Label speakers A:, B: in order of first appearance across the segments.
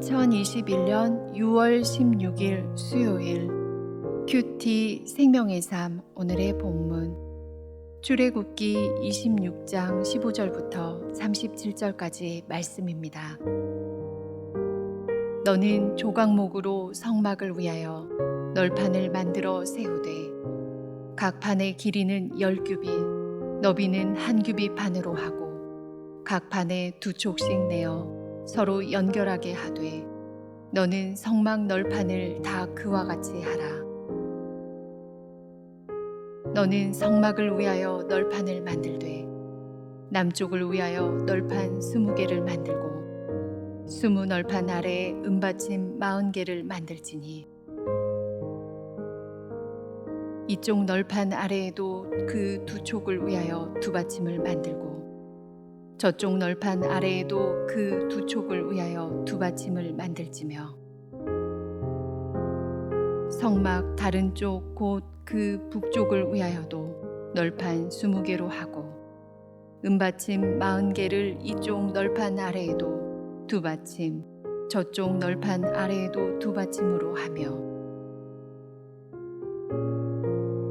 A: 2021년 6월 16일 수요일 큐티 생명의 삶 오늘의 본문 출애굽기 26장 15절부터 37절까지 말씀입니다. 너는 조각목으로 성막을 위하여 널판을 만들어 세우되 각 판의 길이는 10규빗 너비는 1규빗 반으로 하고 각 판에 2촉씩 내어 서로 연결하게 하되 너는 성막 널판을 다 그와 같이 하라. 너는 성막을 위하여 널판을 만들되 남쪽을 위하여 널판 20개를 만들고 20 널판 아래에 은받침 40개를 만들지니 이쪽 널판 아래에도 그 2촉을 위하여 2받침을 만들고 저쪽 널판 아래에도 그 2촉을 위하여 2받침을 만들지며 성막 다른 쪽 곧 그 북쪽을 위하여도 널판 20개로 하고 은받침 40개를 이쪽 널판 아래에도 2받침 저쪽 널판 아래에도 2받침으로 하며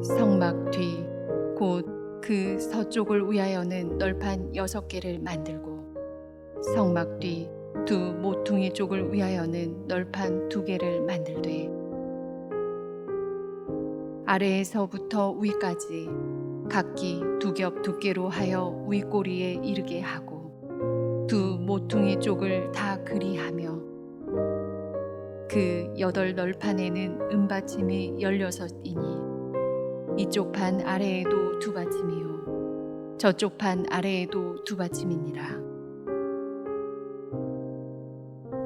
A: 성막 뒤 곧 그 서쪽을 위하여는 널판 6개를 만들고 성막 뒤 두 모퉁이 쪽을 위하여는 널판 2개를 만들되 아래에서부터 위까지 각기 2겹 두께로 하여 윗꼬리에 이르게 하고 두 모퉁이 쪽을 다 그리하며 그 8 널판에는 은받침이 16이니 이쪽 판 아래에도 2받침이요 저쪽 판 아래에도 2받침이니라.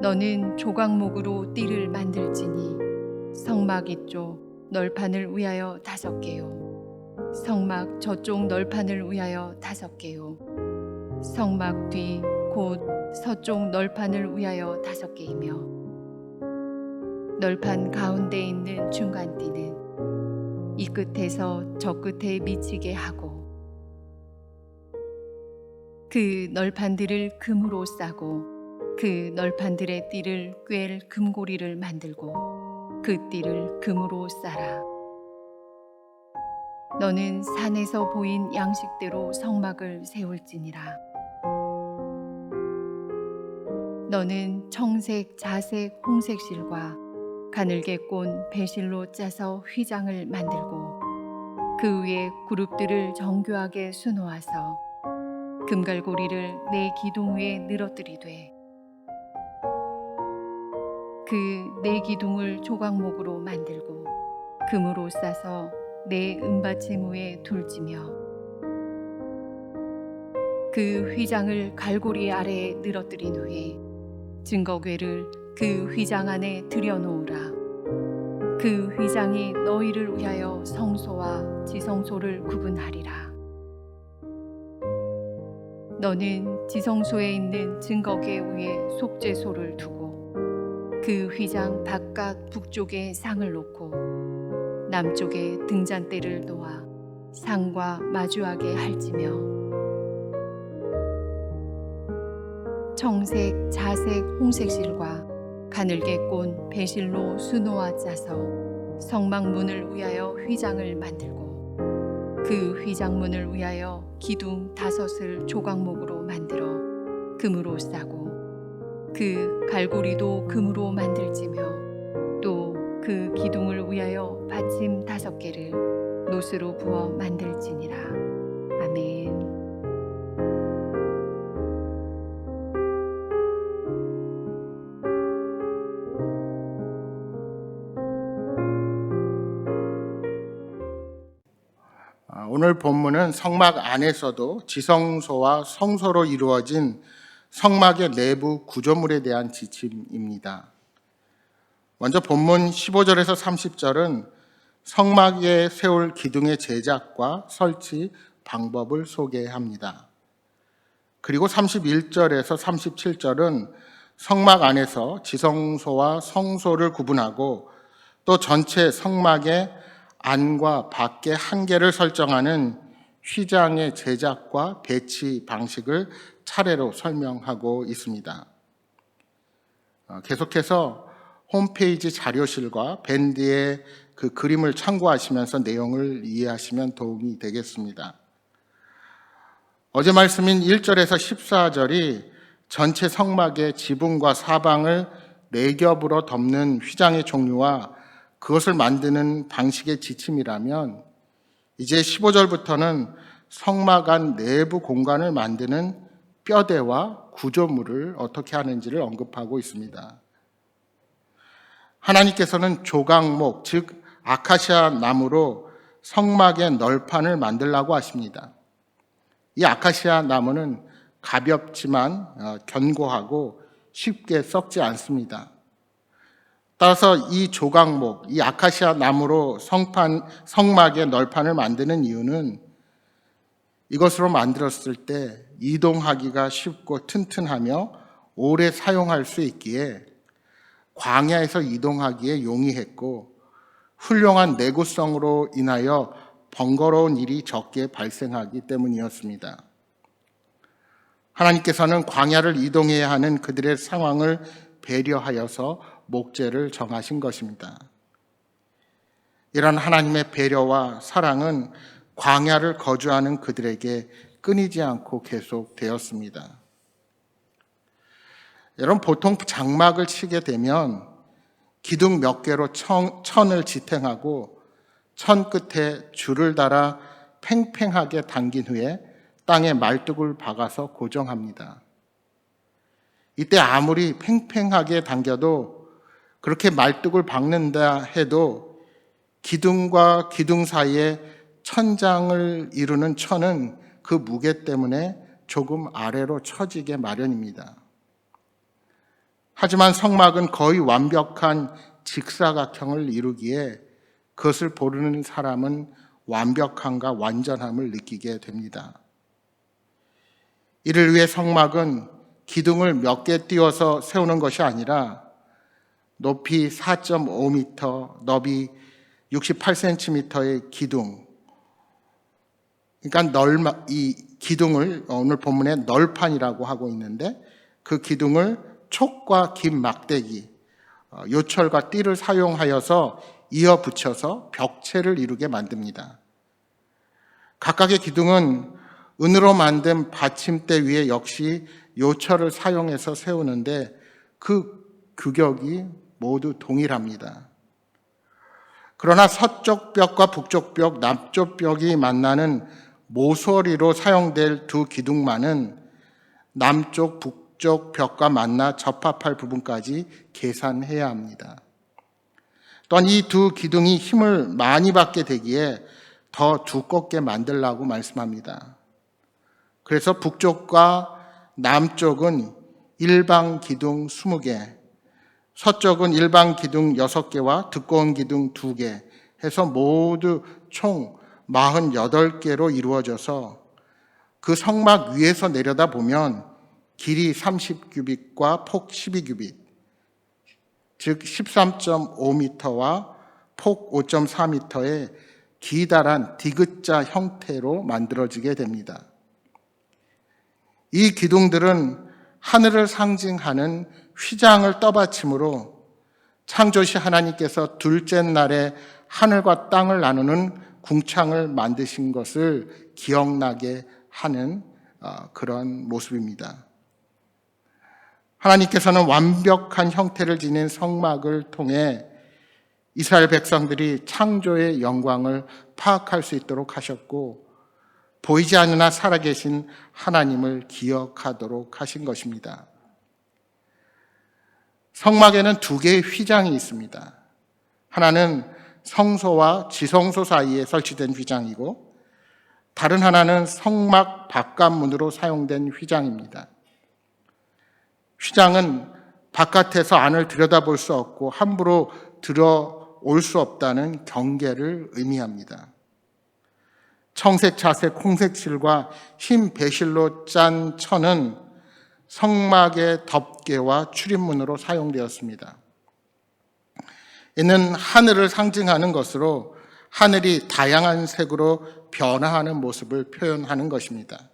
A: 너는 조각목으로 띠를 만들지니 성막 이쪽 널판을 위하여 5개요 성막 저쪽 널판을 위하여 5개요 성막 뒤 곧 서쪽 널판을 위하여 5개이며 널판 가운데 있는 중간띠는 이 끝에서 저 끝에 미치게 하고 그 널판들을 금으로 싸고 그 널판들의 띠를 꿰 금고리를 만들고 그 띠를 금으로 싸라. 너는 산에서 보인 양식대로 성막을 세울지니라. 너는 청색, 자색, 홍색 실과 가늘게 꼰 배실로 짜서 휘장을 만들고 그 위에 그룹들을 정교하게 수놓아서 금갈고리를 네 기둥 위에 늘어뜨리되 그 네 기둥을 조각목으로 만들고 금으로 싸서 네 은받침 위에 둘지며 그 휘장을 갈고리 아래에 늘어뜨린 후에 증거궤를 그 휘장 안에 들여놓으라. 그 휘장이 너희를 위하여 성소와 지성소를 구분하리라. 너는 지성소에 있는 증거궤 위에 속죄소를 두고 그 휘장 바깥 북쪽에 상을 놓고 남쪽에 등잔대를 놓아 상과 마주하게 할지며 청색, 자색, 홍색 실과 가늘게 꼰 배실로 수놓아 짜서 성막문을 위하여 휘장을 만들고 그 휘장문을 위하여 기둥 5을 조각목으로 만들어 금으로 싸고 그 갈고리도 금으로 만들지며 또 그 기둥을 위하여 받침 5개를 노스로 부어 만들지니라. 아멘.
B: 오늘 본문은 성막 안에서도 지성소와 성소로 이루어진 성막의 내부 구조물에 대한 지침입니다. 먼저 본문 15절에서 30절은 성막에 세울 기둥의 제작과 설치 방법을 소개합니다. 그리고 31절에서 37절은 성막 안에서 지성소와 성소를 구분하고 또 전체 성막의 안과 밖의 한계를 설정하는 휘장의 제작과 배치 방식을 차례로 설명하고 있습니다. 계속해서 홈페이지 자료실과 밴드의 그 그림을 참고하시면서 내용을 이해하시면 도움이 되겠습니다. 어제 말씀인 1절에서 14절이 전체 성막의 지붕과 사방을 4겹으로 덮는 휘장의 종류와 그것을 만드는 방식의 지침이라면, 이제 15절부터는 성막 안 내부 공간을 만드는 뼈대와 구조물을 어떻게 하는지를 언급하고 있습니다. 하나님께서는 조각목, 즉 아카시아 나무로 성막의 널판을 만들라고 하십니다. 이 아카시아 나무는 가볍지만 견고하고 쉽게 썩지 않습니다. 따라서 이 조각목, 이 아카시아 나무로 성막의 널판을 만드는 이유는 이것으로 만들었을 때 이동하기가 쉽고 튼튼하며 오래 사용할 수 있기에 광야에서 이동하기에 용이했고, 훌륭한 내구성으로 인하여 번거로운 일이 적게 발생하기 때문이었습니다. 하나님께서는 광야를 이동해야 하는 그들의 상황을 배려하여서 목재를 정하신 것입니다. 이런 하나님의 배려와 사랑은 광야를 거주하는 그들에게 끊이지 않고 계속되었습니다. 여러분, 보통 장막을 치게 되면 기둥 몇 개로 천을 지탱하고 천 끝에 줄을 달아 팽팽하게 당긴 후에 땅에 말뚝을 박아서 고정합니다. 이때 아무리 팽팽하게 당겨도, 그렇게 말뚝을 박는다 해도 기둥과 기둥 사이에 천장을 이루는 천은 그 무게 때문에 조금 아래로 처지게 마련입니다. 하지만 성막은 거의 완벽한 직사각형을 이루기에 그것을 보는 사람은 완벽함과 완전함을 느끼게 됩니다. 이를 위해 성막은 기둥을 몇 개 띄워서 세우는 것이 아니라 높이 4.5m, 너비 68cm의 기둥, 그러니까 이 기둥을 오늘 본문에 널판이라고 하고 있는데, 그 기둥을 촉과 긴 막대기, 요철과 띠를 사용하여서 이어 붙여서 벽체를 이루게 만듭니다. 각각의 기둥은 은으로 만든 받침대 위에 역시 요철을 사용해서 세우는데 그 규격이 모두 동일합니다. 그러나 서쪽 벽과 북쪽 벽, 남쪽 벽이 만나는 모서리로 사용될 두 기둥만은 남쪽, 북쪽 벽과 만나 접합할 부분까지 계산해야 합니다. 또한 이 두 기둥이 힘을 많이 받게 되기에 더 두껍게 만들라고 말씀합니다. 그래서 북쪽과 남쪽은 일방 기둥 20개, 서쪽은 일방 기둥 6개와 두꺼운 기둥 2개 해서 모두 총 48개로 이루어져서 그 성막 위에서 내려다보면 길이 30규빗과 폭 12규빗, 즉 13.5m와 폭 5.4m의 기다란 디귿자 형태로 만들어지게 됩니다. 이 기둥들은 하늘을 상징하는 휘장을 떠받침으로 창조시 하나님께서 둘째 날에 하늘과 땅을 나누는 궁창을 만드신 것을 기억나게 하는 그런 모습입니다. 하나님께서는 완벽한 형태를 지닌 성막을 통해 이스라엘 백성들이 창조의 영광을 파악할 수 있도록 하셨고, 보이지 않으나 살아계신 하나님을 기억하도록 하신 것입니다. 성막에는 2개의 휘장이 있습니다. 하나는 성소와 지성소 사이에 설치된 휘장이고, 다른 하나는 성막 바깥문으로 사용된 휘장입니다. 휘장은 바깥에서 안을 들여다볼 수 없고 함부로 들어올 수 없다는 경계를 의미합니다. 청색, 자색, 홍색 실과 흰 배실로 짠 천은 성막의 덮개와 출입문으로 사용되었습니다. 이는 하늘을 상징하는 것으로 하늘이 다양한 색으로 변화하는 모습을 표현하는 것입니다.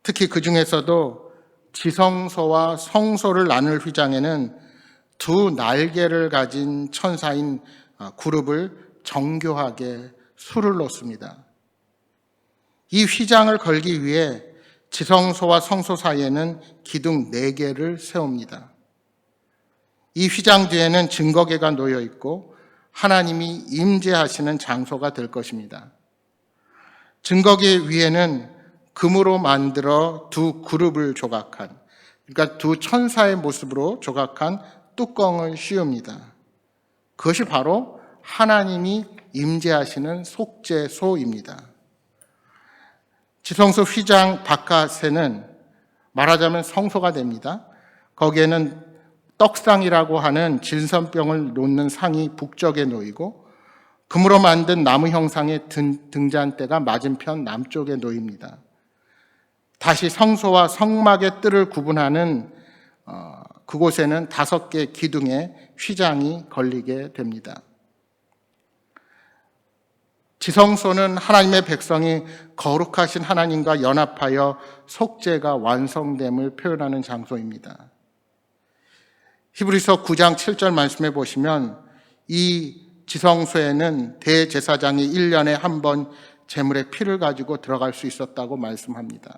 B: 특히 그 중에서도 지성소와 성소를 나눌 휘장에는 두 날개를 가진 천사인 그룹을 정교하게 수를 놓습니다. 이 휘장을 걸기 위해 지성소와 성소 사이에는 기둥 4개를 세웁니다. 이 휘장 뒤에는 증거궤가 놓여 있고 하나님이 임재하시는 장소가 될 것입니다. 증거궤 위에는 금으로 만들어 두 그룹을 조각한, 그러니까 두 천사의 모습으로 조각한 뚜껑을 씌웁니다. 그것이 바로 하나님이 임재하시는 속죄소입니다. 지성소 휘장 바깥에는 말하자면 성소가 됩니다. 거기에는 떡상이라고 하는 진선병을 놓는 상이 북쪽에 놓이고 금으로 만든 나무 형상의 등잔대가 맞은편 남쪽에 놓입니다. 다시 성소와 성막의 뜰을 구분하는 그곳에는 5개 기둥에 휘장이 걸리게 됩니다. 지성소는 하나님의 백성이 거룩하신 하나님과 연합하여 속죄가 완성됨을 표현하는 장소입니다. 히브리서 9장 7절 말씀해 보시면 이 지성소에는 대제사장이 1년에 한 번 제물의 피를 가지고 들어갈 수 있었다고 말씀합니다.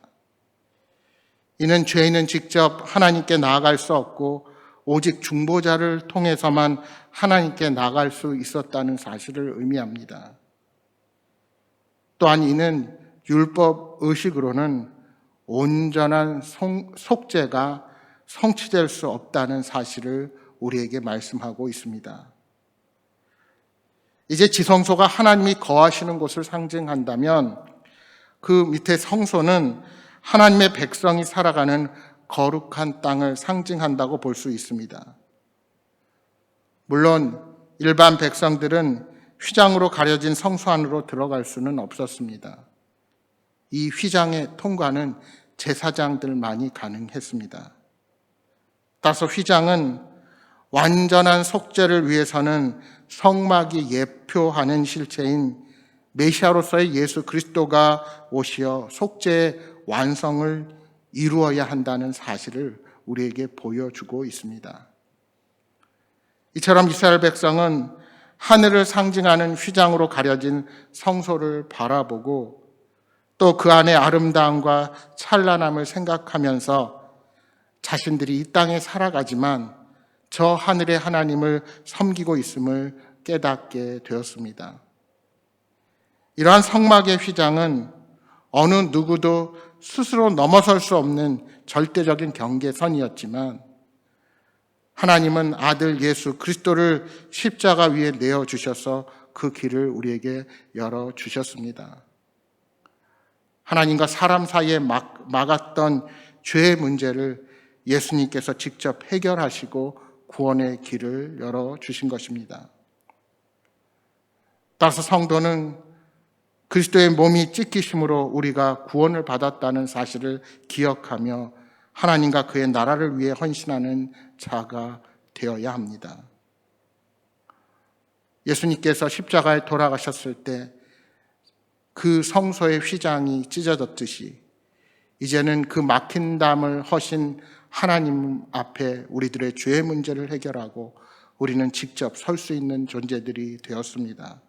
B: 이는 죄인은 직접 하나님께 나아갈 수 없고 오직 중보자를 통해서만 하나님께 나아갈 수 있었다는 사실을 의미합니다. 또한 이는 율법 의식으로는 온전한 속죄가 성취될 수 없다는 사실을 우리에게 말씀하고 있습니다. 이제 지성소가 하나님이 거하시는 곳을 상징한다면 그 밑에 성소는 하나님의 백성이 살아가는 거룩한 땅을 상징한다고 볼 수 있습니다. 물론 일반 백성들은 휘장으로 가려진 성소 안으로 들어갈 수는 없었습니다. 이 휘장의 통과는 제사장들만이 가능했습니다. 따라서 휘장은 완전한 속죄를 위해서는 성막이 예표하는 실체인 메시아로서의 예수 그리스도가 오시어 속죄의 완성을 이루어야 한다는 사실을 우리에게 보여주고 있습니다. 이처럼 이스라엘 백성은 하늘을 상징하는 휘장으로 가려진 성소를 바라보고 또 그 안의 아름다움과 찬란함을 생각하면서 자신들이 이 땅에 살아가지만 저 하늘의 하나님을 섬기고 있음을 깨닫게 되었습니다. 이러한 성막의 휘장은 어느 누구도 스스로 넘어설 수 없는 절대적인 경계선이었지만 하나님은 아들 예수 그리스도를 십자가 위에 내어주셔서 그 길을 우리에게 열어주셨습니다. 하나님과 사람 사이에 막았던 죄의 문제를 예수님께서 직접 해결하시고 구원의 길을 열어주신 것입니다. 따라서 성도는 그리스도의 몸이 찢기심으로 우리가 구원을 받았다는 사실을 기억하며 하나님과 그의 나라를 위해 헌신하는 자가 되어야 합니다. 예수님께서 십자가에 돌아가셨을 때 그 성소의 휘장이 찢어졌듯이 이제는 그 막힌 담을 허신 하나님 앞에 우리들의 죄의 문제를 해결하고 우리는 직접 설 수 있는 존재들이 되었습니다.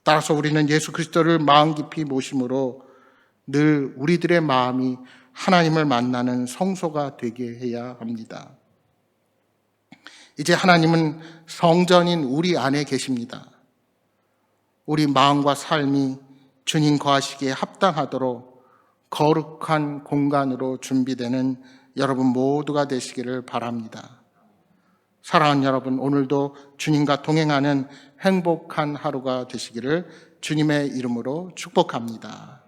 B: 따라서 우리는 예수 그리스도를 마음 깊이 모심으로 늘 우리들의 마음이 하나님을 만나는 성소가 되게 해야 합니다. 이제 하나님은 성전인 우리 안에 계십니다. 우리 마음과 삶이 주님 거하시기에 합당하도록 거룩한 공간으로 준비되는 여러분 모두가 되시기를 바랍니다. 사랑하는 여러분, 오늘도 주님과 동행하는 행복한 하루가 되시기를 주님의 이름으로 축복합니다.